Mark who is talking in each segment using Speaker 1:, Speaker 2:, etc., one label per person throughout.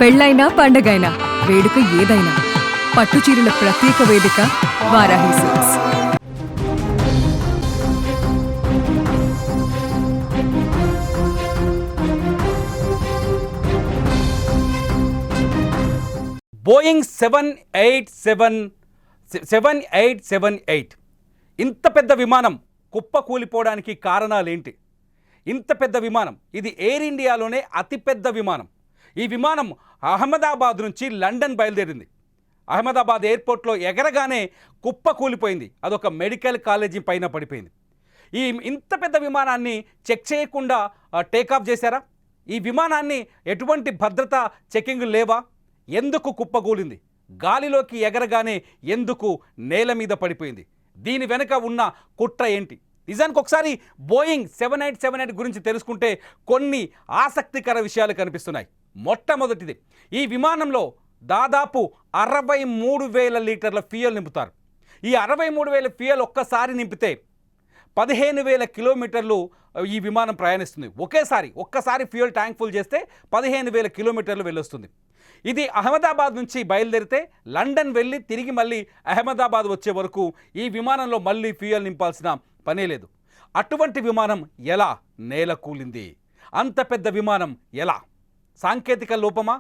Speaker 1: పెళ్ళైనా పండగైనా వేడుక ఏదైనా పట్టుచీరల ప్రత్యేక వేదిక వారాహి సిల్క్స్.
Speaker 2: బోయింగ్ 7878 ఇంత పెద్ద విమానం కుప్పకూలిపోవడానికి కారణాలేంటి? ఇంత పెద్ద విమానం ఇది ఎయిర్ ఇండియాలోనే అతిపెద్ద విమానం. ఈ విమానం అహ్మదాబాద్ నుంచి లండన్ బయలుదేరింది. అహ్మదాబాద్ ఎయిర్పోర్ట్లో ఎగరగానే కుప్పకూలిపోయింది. అదొక మెడికల్ కాలేజీ పైన పడిపోయింది. ఇంత పెద్ద విమానాన్ని చెక్ చేయకుండా టేకాఫ్ చేశారా? ఈ విమానాన్ని ఎటువంటి భద్రతా చెకింగ్ లేవా? ఎందుకు కుప్పకూలింది? గాలిలోకి ఎగరగానే ఎందుకు నేల మీద పడిపోయింది? దీని వెనుక ఉన్న కుట్ర ఏంటి? నిజానికి ఒకసారి బోయింగ్ 7878 గురించి తెలుసుకుంటే కొన్ని ఆసక్తికర విషయాలు కనిపిస్తున్నాయి. మొట్టమొదటిది, ఈ విమానంలో దాదాపు 63,000 లీటర్ల ఫ్యూయల్ నింపుతారు. ఈ 63,000 ఫ్యూయల్ ఒక్కసారి నింపితే 15,000 కిలోమీటర్లు ఈ విమానం ప్రయాణిస్తుంది. ఒక్కసారి ఫ్యూయల్ ట్యాంక్ ఫుల్ చేస్తే 15,000 కిలోమీటర్లు వెళ్ళొస్తుంది. ఇది అహ్మదాబాద్ నుంచి బయలుదేరితే లండన్ వెళ్ళి తిరిగి మళ్ళీ అహ్మదాబాద్ వచ్చే వరకు ఈ విమానంలో మళ్ళీ ఫ్యూయల్ నింపాల్సిన పనే లేదు. అటువంటి విమానం ఎలా నేల కూలింది? అంత పెద్ద విమానం ఎలా? సాంకేతిక లోపమా?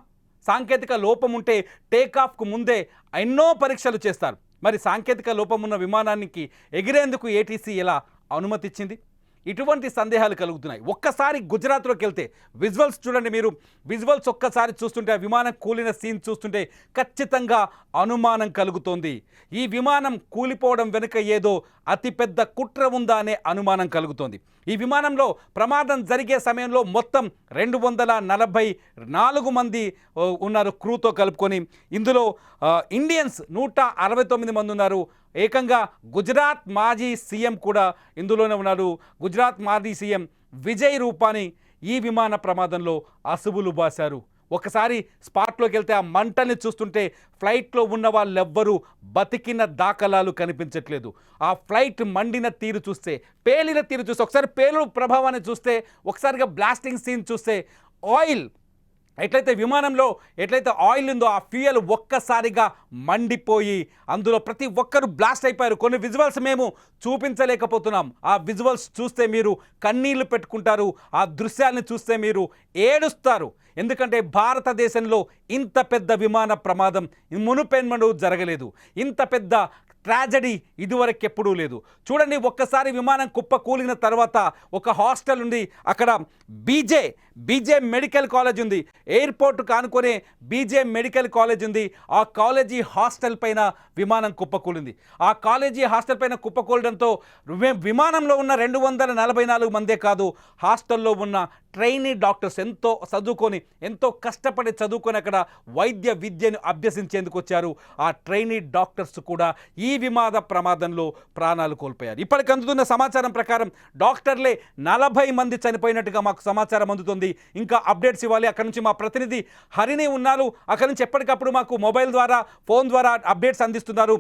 Speaker 2: సాంకేతిక లోపం ఉంటే టేకాఫ్కు ముందే ఎన్నో పరీక్షలు చేస్తారు. మరి సాంకేతిక లోపం ఉన్న విమానానికి ఎగిరేందుకు ఏటీసీ ఎలా అనుమతి ఇచ్చింది? ఇటువంటి సందేహాలు కలుగుతున్నాయి. ఒక్కసారి గుజరాత్లోకి వెళ్తే విజువల్స్ చూడండి. మీరు విజువల్స్ ఒక్కసారి చూస్తుంటే ఆ విమానం కూలిన సీన్ చూస్తుంటే ఖచ్చితంగా అనుమానం కలుగుతోంది. ఈ విమానం కూలిపోవడం వెనుక ఏదో అతిపెద్ద కుట్ర ఉందా అనే అనుమానం కలుగుతోంది. ఈ విమానంలో ప్రమాదం జరిగే సమయంలో మొత్తం 244 మంది ఉన్నారు క్రూతో కలుపుకొని. ఇందులో ఇండియన్స్ 169 మంది ఉన్నారు. ఏకంగా గుజరాత్ మాజీ సీఎం కూడా ఇందులోనే ఉన్నారు. గుజరాత్ మాజీ సీఎం విజయ్ రూపానీ ఈ విమాన ప్రమాదంలో అసువులు బాశారు. ఒకసారి స్పాట్లోకి వెళ్తే ఆ మంటల్ని చూస్తుంటే ఫ్లైట్లో ఉన్న వాళ్ళెవ్వరూ బతికిన దాఖలాలు కనిపించట్లేదు. ఆ ఫ్లైట్ మండిన తీరు చూస్తే, పేలిన తీరు చూస్తే, ఒకసారి పేలు ప్రభావాన్ని చూస్తే, ఒకసారిగా బ్లాస్టింగ్ సీన్ చూస్తే, ఆయిల్ ఎట్లయితే విమానంలో ఎట్లయితే ఆయిల్ ఉందో ఆ ఫ్యూయల్ ఒక్కసారిగా మండిపోయి అందులో ప్రతి ఒక్కరు బ్లాస్ట్ అయిపోయారు. కొన్ని విజువల్స్ మేము చూపించలేకపోతున్నాం. ఆ విజువల్స్ చూస్తే మీరు కన్నీళ్లు పెట్టుకుంటారు. ఆ దృశ్యాలను చూస్తే మీరు ఏడుస్తారు. ఎందుకంటే భారతదేశంలో ఇంత పెద్ద విమాన ప్రమాదం మునుపెన్నడూ జరగలేదు. ఇంత పెద్ద ట్రాజడీ ఇదివరకు ఎప్పుడూ లేదు. చూడండి, ఒక్కసారి విమానం కుప్ప కూలిన తర్వాత ఒక హాస్టల్ ఉంది. అక్కడ బీజే మెడికల్ కాలేజ్ ఉంది. ఎయిర్పోర్ట్ కానుకొనే బీజే మెడికల్ కాలేజ్ ఉంది. ఆ కాలేజీ హాస్టల్ పైన విమానం కుప్పకూలింది. ఆ కాలేజీ హాస్టల్ పైన కుప్పకూలడంతో విమానంలో ఉన్న 244 మందే కాదు, హాస్టల్లో ఉన్న ట్రైనీ డాక్టర్స్ ఎంతో కష్టపడి చదువుకొని అక్కడ వైద్య విద్యను అభ్యసించేందుకు వచ్చారు. ఆ ట్రైనీ డాక్టర్స్ కూడా ఈ విమాన ప్రమాదంలో ప్రాణాలు కోల్పోయారు. ఇప్పటికి అందుతున్న సమాచారం ప్రకారం డాక్టర్లే 40 మంది చనిపోయినట్టుగా మాకు సమాచారం అందుతుంది. ఇంకా అప్డేట్స్ ఇవ్వాలి. అక్కడ నుంచి మా ప్రతినిధి హరిని ఉన్నారు. అక్కడ నుంచి ఎప్పటికప్పుడు మాకు మొబైల్ ద్వారా, ఫోన్ ద్వారా అప్డేట్స్ అందిస్తున్నారు.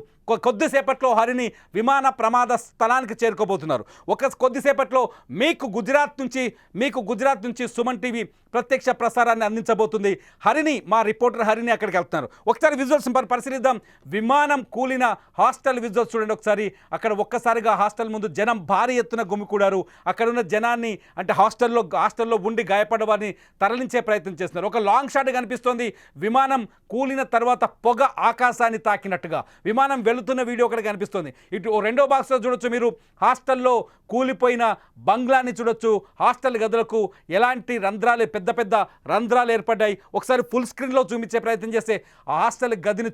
Speaker 2: కొద్దిసేపట్లో హరిని విమాన ప్రమాద స్థలానికి చేరుకోబోతున్నారు. కొద్దిసేపట్లో మీకు గుజరాత్ నుంచి సుమన్ టీవీ ప్రత్యక్ష ప్రసారాన్ని అందించబోతుంది. మా రిపోర్టర్ హరిని అక్కడికి వెళ్తున్నారు. ఒకసారి విజువల్స్ పరిశీలిద్దాం. విమానం కూలిన హాస్టల్ విజువల్స్ చూడండి ఒకసారి. అక్కడ ఒక్కసారిగా హాస్టల్ ముందు జనం భారీ ఎత్తున గుమికూడారు. అక్కడ ఉన్న జనాన్ని, అంటే హాస్టల్లో ఉండి గాయపడ్డ వారిని తరలించే ప్రయత్నం చేస్తున్నారు. ఒక లాంగ్ షాట్ కనిపిస్తోంది. విమానం కూలిన తర్వాత పొగ ఆకాశాన్ని తాకినట్టుగా విమానం వెళుతున్న వీడియో ఒకటి కనిపిస్తుంది. ఇటు రెండో బాక్స్లో చూడొచ్చు మీరు. హాస్టల్లో కూలిపోయిన బంగ్లాని చూడొచ్చు. హాస్టల్ గదులకు ఎలాంటి పెద్ద రంధ్రాలు ఏర్పడ్డాయి. ఒకసారి ఫుల్ స్క్రీన్లో చూపించే ప్రయత్నం చేస్తే హాస్టల్ గదిని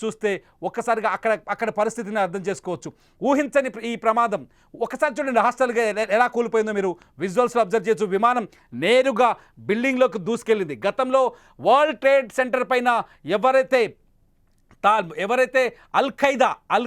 Speaker 2: చూస్తే ఒక్కసారిగా అక్కడ పరిస్థితిని అర్థం చేసుకోవచ్చు. ఊహించని ఈ ప్రమాదం. ఒకసారి చూడండి హాస్టల్ ఎలా కూలిపోయిందో మీరు విజువల్స్లో అబ్జర్వ్ చేయొచ్చు. విమానం నేరుగా బిల్డింగ్లోకి దూసుకెళ్ళింది. గతంలో వరల్డ్ ట్రేడ్ సెంటర్ పైన ఎవరైతే ఎవరైతే అల్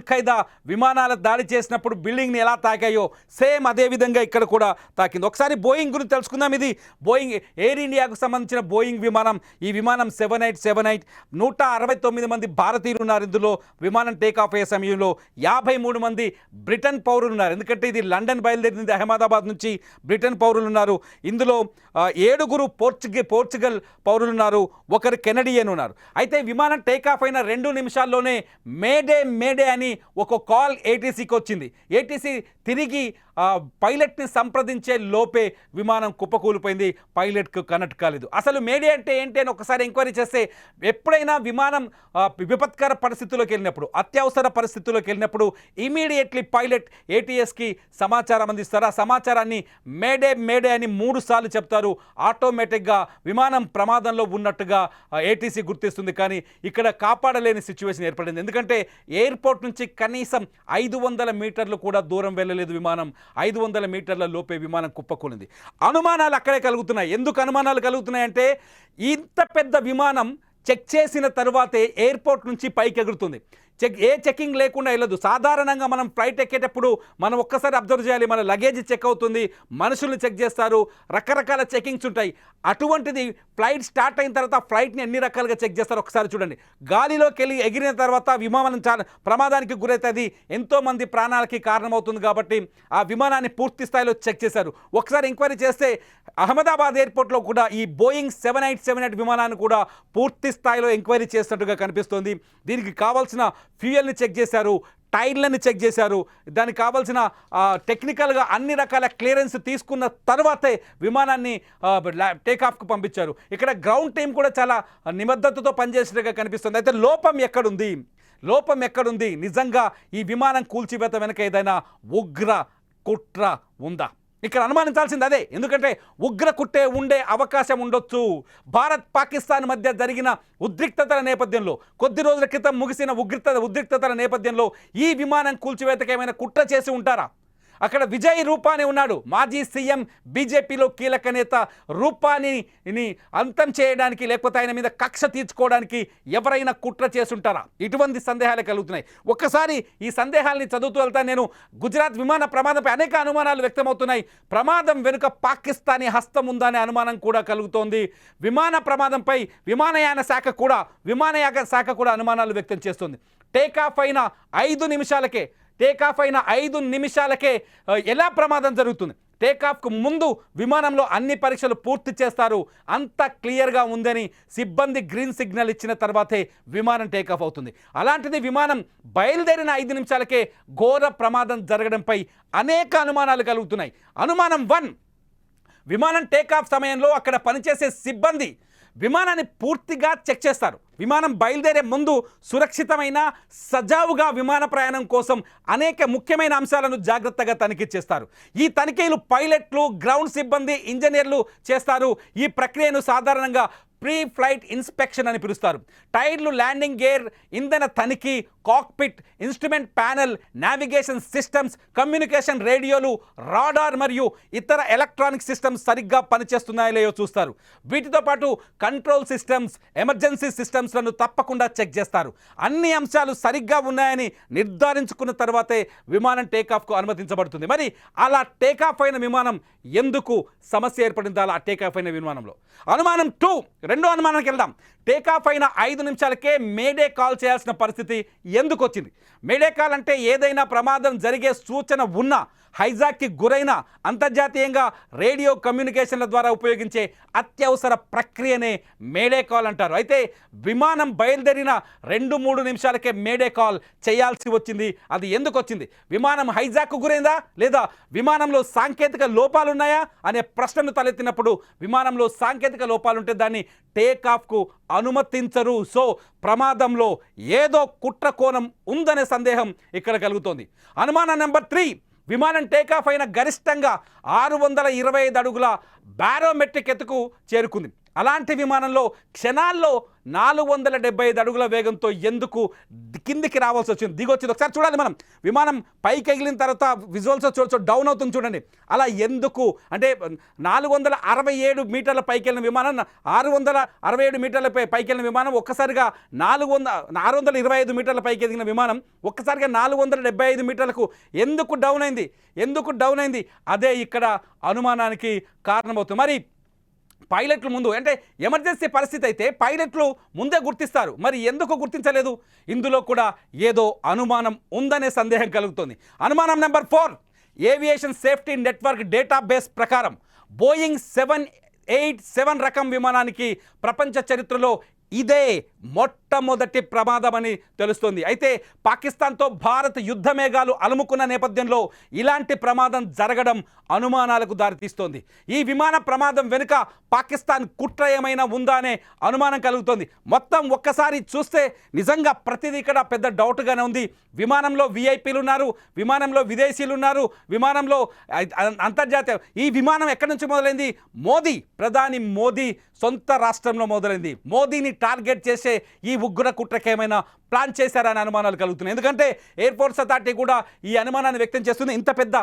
Speaker 2: ఖైదా విమానాల దాడి చేసినప్పుడు బిల్డింగ్ని ఎలా తాకాయో సేమ్ అదే విధంగా ఇక్కడ కూడా తాకింది. ఒకసారి బోయింగ్ గురించి తెలుసుకుందాం. ఇది బోయింగ్ ఎయిర్ ఇండియాకు సంబంధించిన బోయింగ్ విమానం. ఈ విమానం 7878 169 మంది భారతీయులు ఉన్నారు. ఇందులో విమానం టేకాఫ్ అయ్యే సమయంలో 53 మంది బ్రిటన్ పౌరులు ఉన్నారు. ఎందుకంటే ఇది లండన్ బయలుదేరింది, అహ్మదాబాద్ నుంచి బ్రిటన్ పౌరులు ఉన్నారు. ఇందులో 7 పోర్చుగల్ పౌరులు ఉన్నారు, 1 కెనడియన్ ఉన్నారు. అయితే విమానం టేకాఫ్ అయిన 2 నిమిషాల్లోనే మేడే అని ఒక కాల్ ఏటీసీకి వచ్చింది. ఏటీసీ తిరిగి పైలట్ని సంప్రదించే లోపే విమానం కుప్పకూలిపోయింది. పైలట్కు కనెక్ట్ కాలేదు. అసలు మేడే అంటే ఏంటి అని ఒకసారి ఎంక్వైరీ చేస్తే ఎప్పుడైనా విమానం విపత్కర పరిస్థితుల్లోకి వెళ్ళినప్పుడు, అత్యవసర పరిస్థితుల్లోకి వెళ్ళినప్పుడు ఇమీడియట్లీ పైలట్ ఏటీఎస్కి సమాచారం అందిస్తారు. ఆ సమాచారాన్ని మేడే అని 3 సార్లు చెప్తారు. ఆటోమేటిక్గా విమానం ప్రమాదంలో ఉన్నట్టుగా ఏటీసీ గుర్తిస్తుంది. కానీ ఇక్కడ కాపాడలేని సిచ్యువేషన్ ఏర్పడింది. ఎందుకంటే ఎయిర్పోర్ట్ నుంచి కనీసం 500 మీటర్లు కూడా దూరం వెళ్ళలేదు విమానం. 500 మీటర్ల లోపే విమానం కుప్పకూలింది. అనుమానాలు అక్కడే కలుగుతున్నాయి. ఎందుకు అనుమానాలు కలుగుతున్నాయంటే ఇంత పెద్ద విమానం చెక్ చేసిన తర్వాతే ఎయిర్పోర్ట్ నుంచి పైకి ఎగురుతుంది. చెకింగ్ లేకుండా వెళ్ళదు. సాధారణంగా మనం ఫ్లైట్ ఎక్కేటప్పుడు మనం ఒక్కసారి అబ్జర్వ్ చేయాలి. మన లగేజ్ చెక్ అవుతుంది, మనుషుల్ని చెక్ చేస్తారు, రకరకాల చెకింగ్స్ ఉంటాయి. అటువంటిది ఫ్లైట్ స్టార్ట్ అయిన తర్వాత ఫ్లైట్ని ఎన్ని రకాలుగా చెక్ చేస్తారు ఒకసారి చూడండి. గాలిలోకి వెళ్ళి ఎగిరిన తర్వాత విమానం చాలా ప్రమాదానికి గురైతుంది, ఎంతోమంది ప్రాణాలకి కారణమవుతుంది. కాబట్టి ఆ విమానాన్ని పూర్తి స్థాయిలో చెక్ చేశారు. ఒకసారి ఎంక్వైరీ చేస్తే అహ్మదాబాద్ ఎయిర్పోర్ట్లో కూడా ఈ బోయింగ్ 7878 విమానాన్ని కూడా పూర్తి స్థాయిలో ఎంక్వైరీ చేసినట్టుగా కనిపిస్తోంది. దీనికి కావాల్సిన ఫ్యూయల్ని చెక్ చేశారు, టైర్లను చెక్ చేశారు, దానికి కావాల్సిన టెక్నికల్గా అన్ని రకాల క్లియరెన్స్ తీసుకున్న తర్వాతే విమానాన్ని టేకాఫ్కు పంపించారు. ఇక్కడ గ్రౌండ్ టీం కూడా చాలా నిబద్ధతతో పనిచేసినట్టుగా కనిపిస్తుంది. అయితే లోపం ఎక్కడుంది? నిజంగా ఈ విమానం కూల్చివేత వెనక ఏదైనా ఉగ్ర కుట్ర ఉందా? ఇక్కడ అనుమానించాల్సింది అదే. ఎందుకంటే ఉగ్ర కుట్టే ఉండే అవకాశం ఉండొచ్చు. భారత్ పాకిస్తాన్ మధ్య జరిగిన ఉద్రిక్తతల నేపథ్యంలో, కొద్ది రోజుల క్రితం ముగిసిన ఉద్రిక్తతల నేపథ్యంలో ఈ విమానం కూల్చివేతకు ఏమైనా కుట్ర చేసి ఉంటారా? అక్కడ విజయ్ రూపానీ ఉన్నాడు, మాజీ సీఎం, బీజేపీలో కీలక నేత. రూపానీని అంతం చేయడానికి లేకపోతే ఆయన మీద కక్ష తీర్చుకోవడానికి ఎవరైనా కుట్ర చేసుంటారా? ఇటువంటి సందేహాలు కలుగుతున్నాయి. ఒక్కసారి ఈ సందేహాల్ని చదువుతూ వెళ్తాను నేను. గుజరాత్ విమాన ప్రమాదంపై అనేక అనుమానాలు వ్యక్తమవుతున్నాయి. ప్రమాదం వెనుక పాకిస్తానీ హస్తం ఉందనే అనుమానం కూడా కలుగుతోంది. విమాన ప్రమాదంపై విమానయాన శాఖ కూడా అనుమానాలు వ్యక్తం చేస్తుంది. టేకాఫ్ అయిన 5 నిమిషాలకే ఎలా ప్రమాదం జరుగుతుంది? టేకాఫ్కు ముందు విమానంలో అన్ని పరీక్షలు పూర్తి చేస్తారు. అంత క్లియర్గా ఉందని సిబ్బంది గ్రీన్ సిగ్నల్ ఇచ్చిన తర్వాతే విమానం టేకాఫ్ అవుతుంది. అలాంటిది విమానం బయలుదేరిన 5 నిమిషాలకే ఘోర ప్రమాదం జరగడంపై అనేక అనుమానాలు కలుగుతున్నాయి. అనుమానం 1, విమానం టేకాఫ్ సమయంలో అక్కడ పనిచేసే సిబ్బంది విమానాన్ని పూర్తిగా చెక్ చేస్తారు. విమానం బయలుదేరే ముందు సురక్షితమైన సజావుగా విమాన ప్రయాణం కోసం అనేక ముఖ్యమైన అంశాలను జాగ్రత్తగా తనిఖీ చేస్తారు. ఈ తనిఖీలు పైలట్లు, గ్రౌండ్ సిబ్బంది, ఇంజనీర్లు చేస్తారు. ఈ ప్రక్రియను సాధారణంగా ప్రీ ఫ్లైట్ ఇన్స్పెక్షన్ అని పిలుస్తారు. టైర్లు, ల్యాండింగ్ గేర్, ఇంధన తనిఖీ, cockpit, instrument panel, navigation systems, communication రేడియోలు, రాడార్ మరియు ఇతర ఎలక్ట్రానిక్ సిస్టమ్స్ సరిగ్గా పనిచేస్తున్నాయో లేదో చూస్తారు. వీటితో పాటు కంట్రోల్ సిస్టమ్స్, ఎమర్జెన్సీ సిస్టమ్స్లను తప్పకుండా చెక్ చేస్తారు. అన్ని అంశాలు సరిగ్గా ఉన్నాయని నిర్ధారించుకున్న తర్వాతే విమానం టేకాఫ్కు అనుమతించబడుతుంది. మరి అలా టేకాఫ్ అయిన విమానం ఎందుకు సమస్య ఏర్పడింది? అలా టేకాఫ్ అయిన విమానంలో అనుమానం 2, రెండో అనుమానానికి వెళ్దాం. టేకాఫ్ అయిన 5 నిమిషాలకే మేడే కాల్ చేయాల్సిన పరిస్థితి ఎందుకు వచ్చింది? మేడే కాల్ అంటే ఏదైనా ప్రమాదం జరిగే సూచన ఉన్నా, హైజాక్కి గురైన అంతర్జాతీయంగా రేడియో కమ్యూనికేషన్ల ద్వారా ఉపయోగించే అత్యవసర ప్రక్రియనే మేడే కాల్ అంటారు. అయితే విమానం బయలుదేరిన 2-3 నిమిషాలకే మేడే కాల్ చేయాల్సి వచ్చింది. అది ఎందుకు వచ్చింది? విమానం హైజాక్కు గురైందా, లేదా విమానంలో సాంకేతిక లోపాలున్నాయా అనే ప్రశ్నను తలెత్తినప్పుడు విమానంలో సాంకేతిక లోపాలుంటే దాన్ని టేకాఫ్కు అనుమతించరు. సో ప్రమాదంలో ఏదో కుట్ర కోణం ఉందనే సందేహం ఇక్కడ కలుగుతోంది. అనుమానం నెంబర్ 3, విమానం టేకాఫ్ అయిన గరిష్టంగా 625 అడుగుల బారోమెట్రిక్ ఎత్తుకు చేరుకుంది. అలాంటి విమానంలో క్షణాల్లో 475 అడుగుల వేగంతో ఎందుకు కిందికి రావాల్సి వచ్చింది, దిగొచ్చింది ఒకసారి చూడాలి మనం. విమానం పైకి ఎగిలిన తర్వాత విజువల్స్ చూడొచ్చు, డౌన్ అవుతుంది చూడండి. అలా ఎందుకు అంటే 467 మీటర్ల పైకి వెళ్ళిన విమానం, 667 మీటర్ల పైకి వెళ్ళిన విమానం ఒక్కసారిగా 625 మీటర్ల పైకి ఎదిగిన విమానం ఒక్కసారిగా 475 మీటర్లకు ఎందుకు డౌన్ అయింది? అదే ఇక్కడ అనుమానానికి కారణమవుతుంది. మరి పైలట్లు ముందు అంటే ఎమర్జెన్సీ పరిస్థితి అయితే పైలట్లు ముందే గుర్తిస్తారు, మరి ఎందుకు గుర్తించలేదు? ఇందులో కూడా ఏదో అనుమానం ఉందనే సందేహం కలుగుతుంది. అనుమానం number 4, aviation safety network database ప్రకారం బోయింగ్ 787 రకం విమానానికి ప్రపంచ చరిత్రలో ఇదే మొట్టమొదటి ప్రమాదం అని తెలుస్తోంది. అయితే పాకిస్తాన్తో భారత్ యుద్ధ మేఘాలు అలుముకున్న నేపథ్యంలో ఇలాంటి ప్రమాదం జరగడం అనుమానాలకు దారితీస్తోంది. ఈ విమాన ప్రమాదం వెనుక పాకిస్తాన్ కుట్ర ఏమైనా ఉందా అనే అనుమానం కలుగుతోంది. మొత్తం ఒక్కసారి చూస్తే నిజంగా ప్రతిదీ ఇక్కడ పెద్ద డౌట్గానే ఉంది. విమానంలో విఐపీలు ఉన్నారు, విమానంలో విదేశీయులు ఉన్నారు, విమానంలో అంతర్జాతీయ. ఈ విమానం ఎక్కడి నుంచి మొదలైంది? ప్రధాని మోదీ సొంత రాష్ట్రంలో మొదలైంది. మోదీని టార్గెట్ చేసే ఈ ఉగ్ర కుట్రకి ఏమైనా ప్లాన్ చేశారని అనుమానాలు కలుగుతున్నాయి. ఎందుకంటే ఎయిర్పోర్ట్స్ అథారిటీ కూడా ఈ అనుమానాన్ని వ్యక్తం చేస్తుంది. ఇంత పెద్ద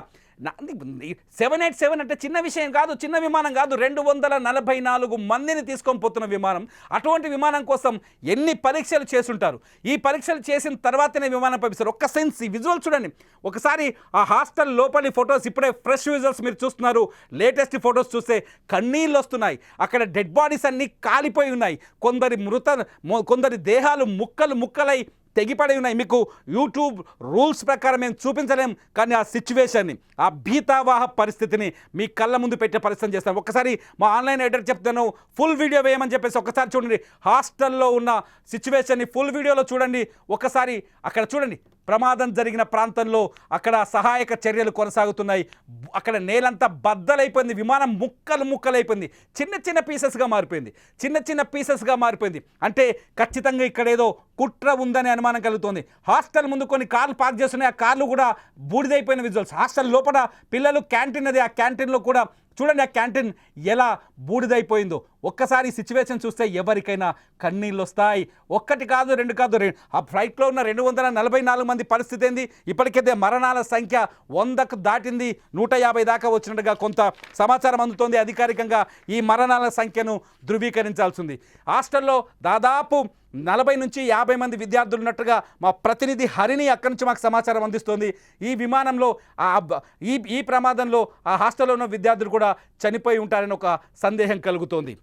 Speaker 2: 787 అంటే చిన్న విషయం కాదు, చిన్న విమానం కాదు, 244 మందిని తీసుకొని పోతున్న విమానం. అటువంటి విమానం కోసం ఎన్ని పరీక్షలు చేసుంటారు? ఈ పరీక్షలు చేసిన తర్వాతనే విమానం పంపిస్తారు. ఒక్క సెన్స్ ఈ విజువల్ చూడండి ఒకసారి. ఆ హాస్టల్ లోపలి ఫొటోస్ ఇప్పుడే ఫ్రెష్ విజువల్స్ మీరు చూస్తున్నారు. లేటెస్ట్ ఫొటోస్ చూస్తే కన్నీళ్ళు వస్తున్నాయి. అక్కడ డెడ్ బాడీస్ అన్నీ కాలిపోయి ఉన్నాయి. కొందరి దేహాలు ముక్కలై తెగిపడి ఉన్నాయి. మీకు యూట్యూబ్ రూల్స్ ప్రకారం మేము చూపించలేం, కానీ ఆ సిచ్యువేషన్ని, ఆ భీతావాహ పరిస్థితిని మీ కళ్ళ ముందు పెట్టే పరిస్థితి చేస్తాం. ఒకసారి మా ఆన్లైన్ ఎడిటర్ చెప్తాను, ఫుల్ వీడియో వేయమని చెప్పేసి ఒకసారి చూడండి. హాస్టల్లో ఉన్న సిచ్యువేషన్ని ఫుల్ వీడియోలో చూడండి. ఒకసారి అక్కడ చూడండి, ప్రమాదం జరిగిన ప్రాంతంలో అక్కడ సహాయక చర్యలు కొనసాగుతున్నాయి. అక్కడ నేలంతా బద్దలైపోయింది, విమానం ముక్కలైపోయింది, చిన్న పీసెస్గా మారిపోయింది. అంటే ఖచ్చితంగా ఇక్కడ ఏదో కుట్ర ఉందనే అనుమానం కలుగుతోంది. హాస్టల్ ముందు కొన్ని కార్లు పార్క్ చేస్తున్నాయి, ఆ కార్లు కూడా బూడిదైపోయిన విజువల్స్. హాస్టల్ లోపల పిల్లలు క్యాంటీన్ అది, ఆ క్యాంటీన్లో కూడా చూడండి ఆ క్యాంటీన్ ఎలా బూడిదైపోయిందో. ఒక్కసారి సిచ్యువేషన్ చూస్తే ఎవరికైనా కన్నీళ్ళు వస్తాయి. ఒక్కటి కాదు, రెండు కాదు, ఆ ఫ్లైట్లో ఉన్న 244 మంది పరిస్థితి ఏంది? ఇప్పటికైతే మరణాల సంఖ్య 100కు దాటింది, 150 దాకా వచ్చినట్టుగా కొంత సమాచారం అందుతోంది. అధికారికంగా ఈ మరణాల సంఖ్యను ధృవీకరించాల్సింది. హాస్టల్లో దాదాపు 40 నుంచి 50 మంది విద్యార్థులు ఉన్నట్టుగా మా ప్రతినిధి హరిణి అక్కడి నుంచి మాకు సమాచారం అందిస్తోంది. ఈ విమానంలో ఈ ప్రమాదంలో ఆ హాస్టల్లో ఉన్న విద్యార్థులు కూడా చనిపోయి ఉంటారని ఒక సందేహం కలుగుతోంది.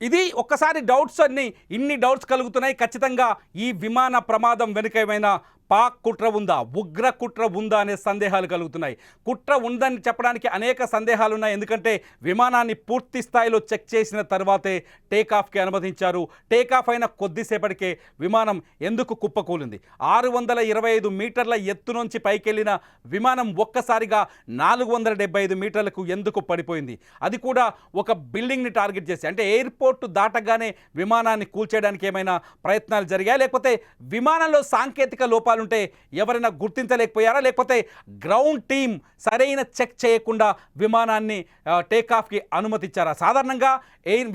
Speaker 2: ఇది ఒక్కసారి డౌట్స్ ఇన్ని డౌట్స్ కలుగుతున్నాయి. ఖచ్చితంగా ఈ విమాన ప్రమాదం వెనుక ఏమైనా పాక్ కుట్ర ఉందా, ఉగ్ర కుట్ర ఉందా అనే సందేహాలు కలుగుతున్నాయి. కుట్ర ఉందని చెప్పడానికి అనేక సందేహాలు ఉన్నాయి. ఎందుకంటే విమానాన్ని పూర్తి స్థాయిలో చెక్ చేసిన తర్వాతే టేకాఫ్కి అనుమతించారు. టేకాఫ్ అయిన కొద్దిసేపటికే విమానం ఎందుకు కుప్పకూలింది? 625 మీటర్ల ఎత్తు నుంచి పైకెళ్ళిన విమానం ఒక్కసారిగా 475 మీటర్లకు ఎందుకు పడిపోయింది? అది కూడా ఒక బిల్డింగ్ని టార్గెట్ చేసి, అంటే ఎయిర్పోర్ట్ దాటగానే విమానాన్ని కూల్చేయడానికి ఏమైనా ప్రయత్నాలు జరిగాయా, లేకపోతే విమానంలో సాంకేతిక లోపాలు ఉంటే ఎవరైనా గుర్తించలేకపోయారా, లేకపోతే గ్రౌండ్ టీమ్ సరైన చెక్ చేయకుండా విమానాన్ని టేకాఫ్కి అనుమతించారా? సాధారణంగా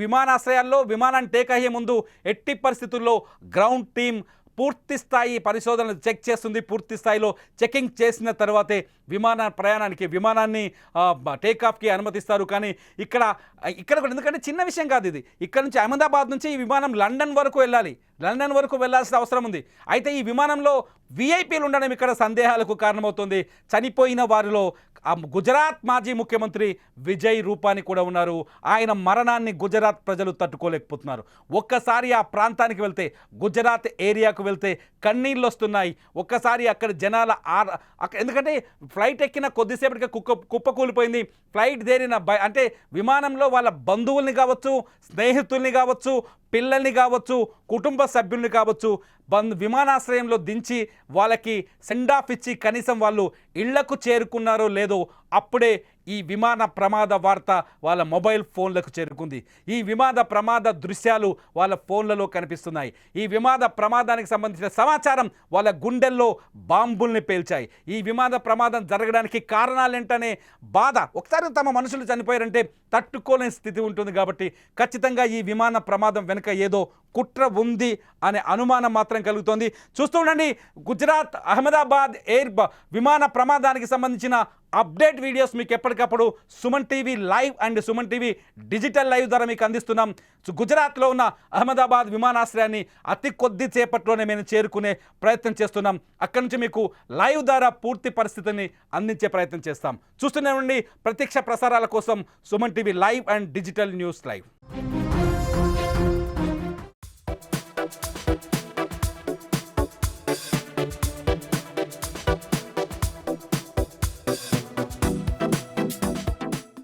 Speaker 2: విమానాశ్రయాల్లో విమానాన్ని టేక్ అయ్యే ముందు ఎట్టి పరిస్థితుల్లో గ్రౌండ్ టీమ్ పూర్తి స్థాయి పరిశోధనలు చెక్ చేస్తుంది. పూర్తి స్థాయిలో చెకింగ్ చేసిన తర్వాతే విమానాన్ని టేకాఫ్కి అనుమతిస్తారు. కానీ ఇక్కడ కూడా ఎందుకంటే చిన్న విషయం కాదు ఇది. ఇక్కడ నుంచి అహ్మదాబాద్ నుంచి ఈ విమానం లండన్ వరకు వెళ్ళాల్సిన అవసరం ఉంది. అయితే ఈ విమానంలో విఐపీలు ఉండడం ఇక్కడ సందేహాలకు కారణమవుతుంది. చనిపోయిన వారిలో గుజరాత్ మాజీ ముఖ్యమంత్రి విజయ్ రూపాని కూడా ఉన్నారు. ఆయన మరణాన్ని గుజరాత్ ప్రజలు తట్టుకోలేకపోతున్నారు. ఒక్కసారి ఆ ప్రాంతానికి వెళ్తే, గుజరాత్ ఏరియాకు వెళ్తే కన్నీళ్ళు వస్తున్నాయి. ఒక్కసారి అక్కడ జనాల ఎందుకంటే ఫ్లైట్ ఎక్కిన కొద్దిసేపటికి కుప్పకూలిపోయింది. ఫ్లైట్ దేరిన అంటే విమానంలో వాళ్ళ బంధువుల్ని కావచ్చు, స్నేహితుల్ని కావచ్చు, పిల్లల్ని కావచ్చు, కుటుంబ సభ్యుల్ని కావచ్చు విమానాశ్రయంలో దించి వాళ్ళకి సెండ్ ఆఫ్ ఇచ్చి కనీసం వాళ్ళు ఇళ్లకు చేరుకున్నారో లేదో అప్పుడే ఈ విమాన ప్రమాద వార్త వాళ్ళ మొబైల్ ఫోన్లకు చేరుకుంది. ఈ విమాన ప్రమాద దృశ్యాలు వాళ్ళ ఫోన్లలో కనిపిస్తున్నాయి. ఈ విమాన ప్రమాదానికి సంబంధించిన సమాచారం వాళ్ళ గుండెల్లో బాంబుల్ని పేల్చాయి. ఈ విమాన ప్రమాదం జరగడానికి కారణాలేంటనే బాధ, ఒకసారి తమ మనుషులు చనిపోయారంటే తట్టుకోలేని స్థితి ఉంటుంది. కాబట్టి ఖచ్చితంగా ఈ విమాన ప్రమాదం వెనుక ఏదో కుట్ర ఉంది అనే అనుమానం మాత్రం కలుగుతోంది. చూస్తూ ఉండండి, గుజరాత్ అహ్మదాబాద్ విమాన ప్రమాదానికి సంబంధించిన అప్డేట్ వీడియోస్ మీకు ఎప్పటికప్పుడు Suman TV live and Suman TV digital live ద్వారా మీకు అందిస్తున్నాం. గుజరాత్లో ఉన్న అహ్మదాబాద్ విమానాశ్రయాన్ని అతి కొద్ది సేపట్లోనే మేము చేరుకునే ప్రయత్నం చేస్తున్నాం. అక్కడి నుంచి మీకు లైవ్ ద్వారా పూర్తి పరిస్థితిని అందించే ప్రయత్నం చేస్తాం. చూస్తూనే ఉండండి ప్రత్యక్ష ప్రసారాల కోసం Suman TV live and digital news live.